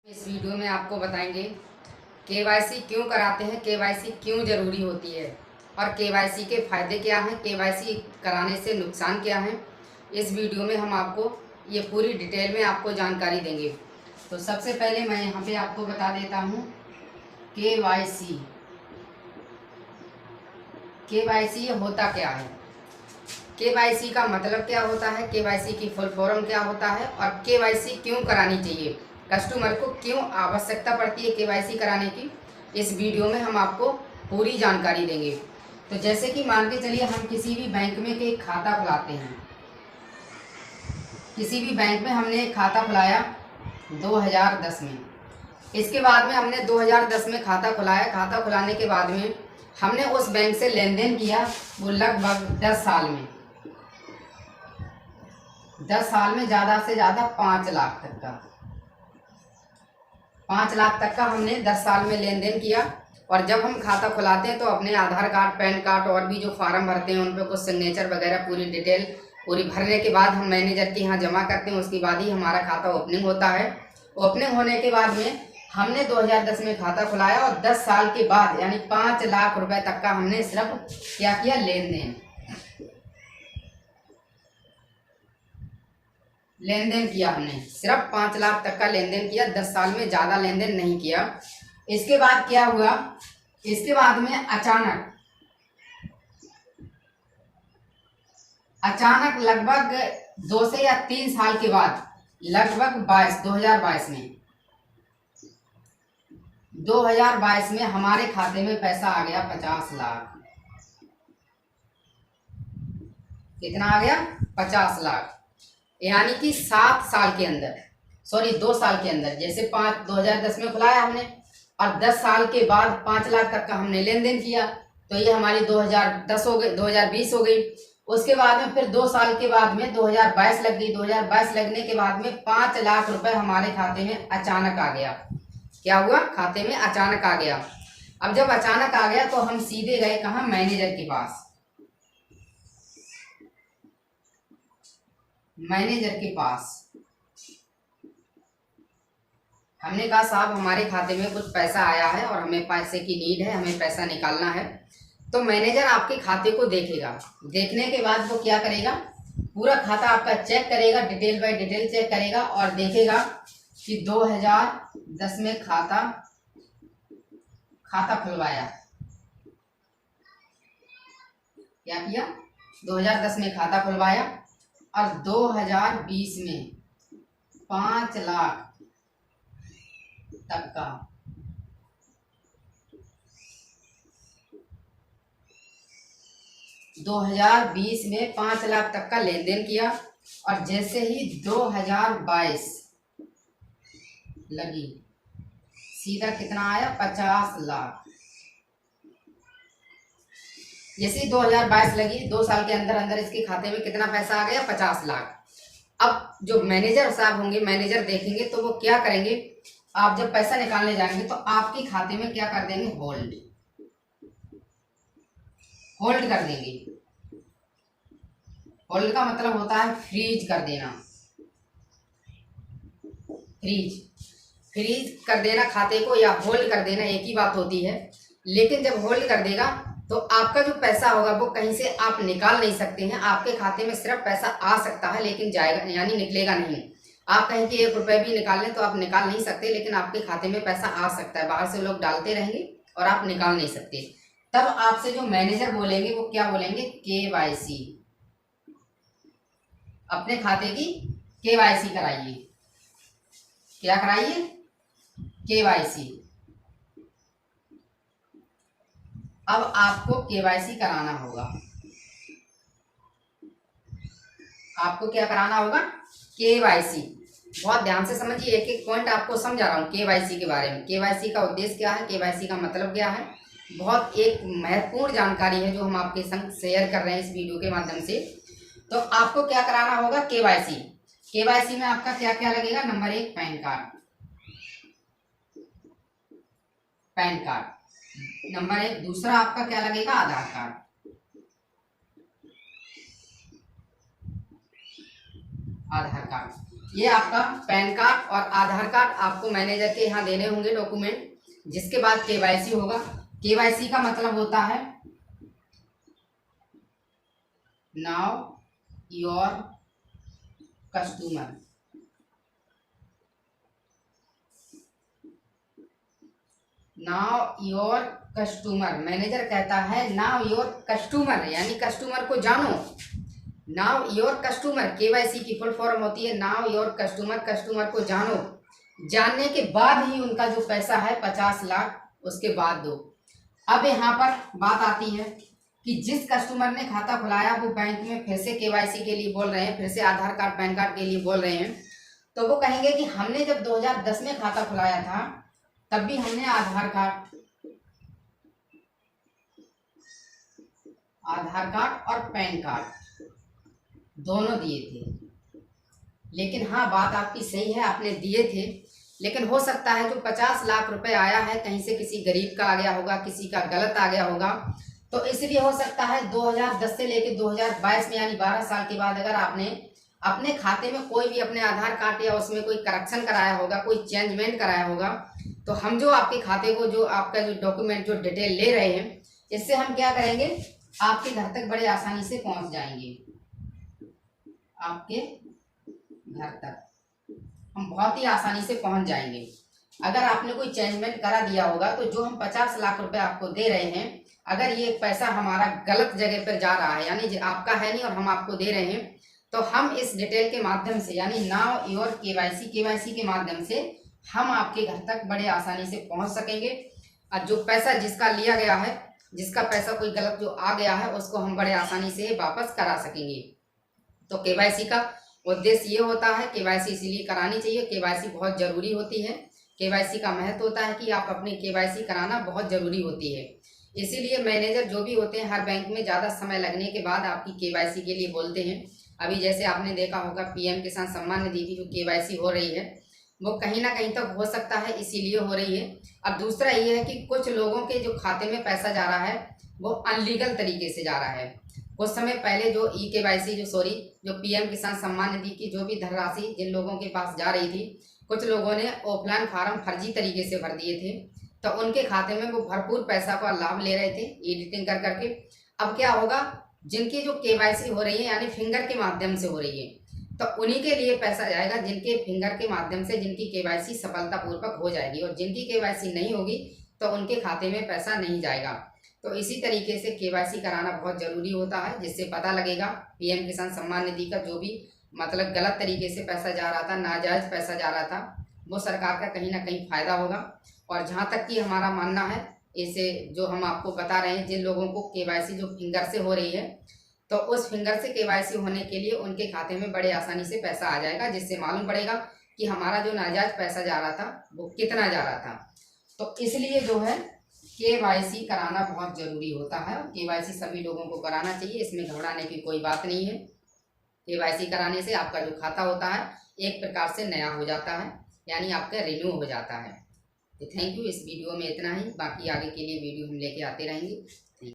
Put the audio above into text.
इस वीडियो में आपको बताएंगे केवाईसी क्यों कराते हैं, केवाईसी क्यों ज़रूरी होती है और केवाईसी के फ़ायदे क्या हैं, केवाईसी कराने से नुकसान क्या हैं। इस वीडियो में हम आपको ये पूरी डिटेल में आपको जानकारी देंगे। तो सबसे पहले मैं यहाँ पे आपको बता देता हूँ केवाईसी केवाईसी ये होता क्या है, केवाईसी का मतलब क्या होता है, केवाईसी की फुल फॉर्म क्या होता है और केवाईसी क्यों करानी चाहिए, कस्टमर को क्यों आवश्यकता पड़ती है केवाईसी कराने की। इस वीडियो में हम आपको पूरी जानकारी देंगे। तो जैसे कि मान के चलिए हम किसी भी बैंक में एक खाता खुलाते हैं, किसी भी बैंक में हमने एक खाता खुलाया 2010 में। इसके बाद में हमने 2010 में खाता खुलाया। खाता खुलाने के बाद में हमने उस बैंक से लेन देन किया, वो लगभग 10 साल में 10 साल में ज़्यादा से ज़्यादा 5 लाख तक का 5 लाख तक का हमने 10 साल में लेन देन किया। और जब हम खाता खुलाते हैं तो अपने आधार कार्ड, पैन कार्ड और भी जो फार्म भरते हैं उन पर कुछ सिग्नेचर वगैरह पूरी डिटेल पूरी भरने के बाद हम मैनेजर के यहाँ जमा करते हैं। उसके बाद ही हमारा खाता ओपनिंग होता है। ओपनिंग होने के बाद में हमने 2010 में खाता खुलाया और 10 साल के बाद यानी 5 लाख रुपए तक का हमने सिर्फ क्या किया, लेन देन किया। हमने सिर्फ 5 लाख तक का लेन देन किया, 10 साल में ज़्यादा लेन देन नहीं किया। इसके बाद क्या हुआ, इसके बाद में अचानक लगभग 2 से या 3 साल के बाद लगभग 2022 में हमारे खाते में पैसा आ गया 50 लाख। कितना आ गया, 50 लाख। यानी कि 7 साल के अंदर, 2 साल के अंदर, जैसे 2010 में खुलाया हमने और 10 साल के बाद 5 लाख तक का हमने लेन देन किया, तो ये हमारी 2010 हो गई, 2020 हो गई। उसके बाद में फिर 2 साल के बाद में 2022 लग गई। 2022 लगने के बाद में 5 लाख रुपए हमारे खाते में अचानक आ गया। क्या हुआ, खाते में अचानक आ गया। अब जब अचानक आ गया तो हम सीधे गए कहाँ, मैनेजर के पास। हमने कहा साहब हमारे खाते में कुछ पैसा आया है और हमें पैसे की नीड है, हमें पैसा निकालना है। तो मैनेजर आपके खाते को देखेगा। देखने के बाद वो क्या करेगा, पूरा खाता आपका चेक करेगा, डिटेल बाय डिटेल चेक करेगा और देखेगा कि 2010 में खाता खुलवाया। क्या किया, 2010 में खाता खुलवाया और 2020 में 5 लाख तक का 2020 में 5 लाख तक का लेन देन किया। और जैसे ही 2022 लगी, सीधा कितना आया, 50 लाख। जैसे ही 2022 लगी, 2 साल के अंदर अंदर इसके खाते में कितना पैसा आ गया, 50 लाख। अब जो मैनेजर साहब होंगे, मैनेजर देखेंगे तो वो क्या करेंगे, आप जब पैसा निकालने जाएंगे तो आपके खाते में क्या कर देंगे, होल्ड कर देंगे। होल्ड का मतलब होता है फ्रीज कर देना। फ्रीज कर देना खाते को या होल्ड कर देना एक ही बात होती है। लेकिन जब होल्ड कर देगा तो आपका जो पैसा होगा वो कहीं से आप निकाल नहीं सकते हैं। आपके खाते में सिर्फ पैसा आ सकता है लेकिन जाएगा यानी निकलेगा नहीं। आप कहीं कि 1 रुपये भी निकाल लें तो आप निकाल नहीं सकते, लेकिन आपके खाते में पैसा आ सकता है। बाहर से लोग डालते रहेंगे और आप निकाल नहीं सकते। तब आपसे जो मैनेजर बोलेंगे वो क्या बोलेंगे, केवाईसी, अपने खाते की केवाईसी कराइए। क्या कराइए, केवाईसी। अब आपको केवाईसी कराना होगा। आपको क्या कराना होगा, केवाईसी। बहुत ध्यान से समझिए, एक एक पॉइंट आपको समझा रहा हूँ केवाईसी के बारे में। केवाईसी का उद्देश्य क्या है, केवाईसी का मतलब क्या है, बहुत एक महत्वपूर्ण जानकारी है जो हम आपके संग शेयर कर रहे हैं इस वीडियो के माध्यम से। तो आपको क्या कराना होगा, केवाईसी। केवाईसी में आपका क्या क्या लगेगा, नंबर 1 पैन कार्ड, नंबर 1। दूसरा आपका क्या लगेगा, आधार कार्ड। ये आपका पैन कार्ड और आधार कार्ड आपको मैनेजर के यहाँ देने होंगे डॉक्यूमेंट, जिसके बाद केवाईसी होगा। केवाईसी का मतलब होता है now your customer. Now your customer, manager कहता है नाउ योर कस्टमर, यानी कस्टमर को जानो। नाउ योर कस्टमर, केवाईसी की फुल फॉर्म होती है नाउ योर कस्टमर, कस्टमर को जानो। जानने के बाद ही उनका जो पैसा है 50 लाख उसके बाद दो। अब यहाँ पर बात आती है कि जिस कस्टमर ने खाता खुलाया वो बैंक में फिर से केवाईसी के लिए बोल रहे हैं, फिर से आधार कार्ड पैन कार्ड के लिए बोल रहे हैं, तो वो कहेंगे कि हमने जब 2010 में खाता खुलाया था तब भी हमने आधार कार्ड और पैन कार्ड दोनों दिए थे। लेकिन हाँ, बात आपकी सही है, आपने दिए थे, लेकिन हो सकता है जो 50 लाख रुपए आया है कहीं से किसी गरीब का आ गया होगा, किसी का गलत आ गया होगा, तो इसलिए हो सकता है 2010 से लेकर 2022 में यानी 12 साल के बाद अगर आपने अपने खाते में कोई भी अपने आधार कार्ड या उसमें कोई करेक्शन कराया होगा, कोई चेंजमेंट कराया होगा, तो हम जो आपके खाते को जो आपका जो डॉक्यूमेंट जो डिटेल ले रहे हैं, इससे हम क्या करेंगे, आपके घर तक बड़े आसानी से पहुंच जाएंगे। आपके घर तक हम बहुत ही आसानी से पहुंच जाएंगे। अगर आपने कोई चेंजमेंट करा दिया होगा तो जो हम 50 लाख रुपए आपको दे रहे हैं, अगर ये पैसा हमारा गलत जगह पर जा रहा है, यानी आपका है नहीं और हम आपको दे रहे हैं, तो हम इस डिटेल के माध्यम से यानी नाउ योर केवाईसी के माध्यम से हम आपके घर तक बड़े आसानी से पहुंच सकेंगे। और जो पैसा जिसका लिया गया है, जिसका पैसा कोई गलत जो आ गया है, उसको हम बड़े आसानी से वापस करा सकेंगे। तो केवाईसी का उद्देश्य ये होता है, केवाईसी इसीलिए करानी चाहिए, केवाईसी बहुत जरूरी होती है। केवाईसी का महत्व होता है कि आप अपनी केवाईसी कराना बहुत जरूरी होती है। इसीलिए मैनेजर जो भी होते हैं हर बैंक में ज़्यादा समय लगने के बाद आपकी केवाईसी के लिए बोलते हैं। अभी जैसे आपने देखा होगा पीएम किसान सम्मान निधि की जो केवाईसी हो रही है वो कहीं ना कहीं तक हो सकता है इसीलिए हो रही है। अब दूसरा ये है कि कुछ लोगों के जो खाते में पैसा जा रहा है वो अनलीगल तरीके से जा रहा है। कुछ समय पहले जो जो पीएम किसान सम्मान निधि की जो भी धनराशि जिन लोगों के पास जा रही थी, कुछ लोगों ने ऑफलाइन फार्म फर्जी तरीके से भर दिए थे, तो उनके खाते में वो भरपूर पैसा का लाभ ले रहे थे एडिटिंग कर करके। अब क्या होगा, जिनकी जो केवाईसी हो रही है यानी फिंगर के माध्यम से हो रही है, तो उन्हीं के लिए पैसा जाएगा जिनके फिंगर के माध्यम से जिनकी केवाईसी सफलतापूर्वक हो जाएगी, और जिनकी केवाईसी नहीं होगी तो उनके खाते में पैसा नहीं जाएगा। तो इसी तरीके से केवाईसी कराना बहुत ज़रूरी होता है, जिससे पता लगेगा पीएम किसान सम्मान निधि का जो भी मतलब गलत तरीके से पैसा जा रहा था, नाजायज़ पैसा जा रहा था, वो सरकार का कहीं ना कहीं फ़ायदा होगा। और जहाँ तक कि हमारा मानना है, इसे जो हम आपको बता रहे हैं, जिन लोगों को केवाईसी जो फिंगर से हो रही है, तो उस फिंगर से केवाईसी होने के लिए उनके खाते में बड़े आसानी से पैसा आ जाएगा, जिससे मालूम पड़ेगा कि हमारा जो नाजायज़ पैसा जा रहा था वो कितना जा रहा था। तो इसलिए जो है केवाईसी कराना बहुत ज़रूरी होता है, और केवाईसी सभी लोगों को कराना चाहिए, इसमें घबराने की कोई बात नहीं है। केवाईसी कराने से आपका जो खाता होता है एक प्रकार से नया हो जाता है, यानी आपका रिन्यू हो जाता है। तो थैंक यू, इस वीडियो में इतना ही, बाकी आगे के लिए वीडियो हम लेके आते रहेंगे।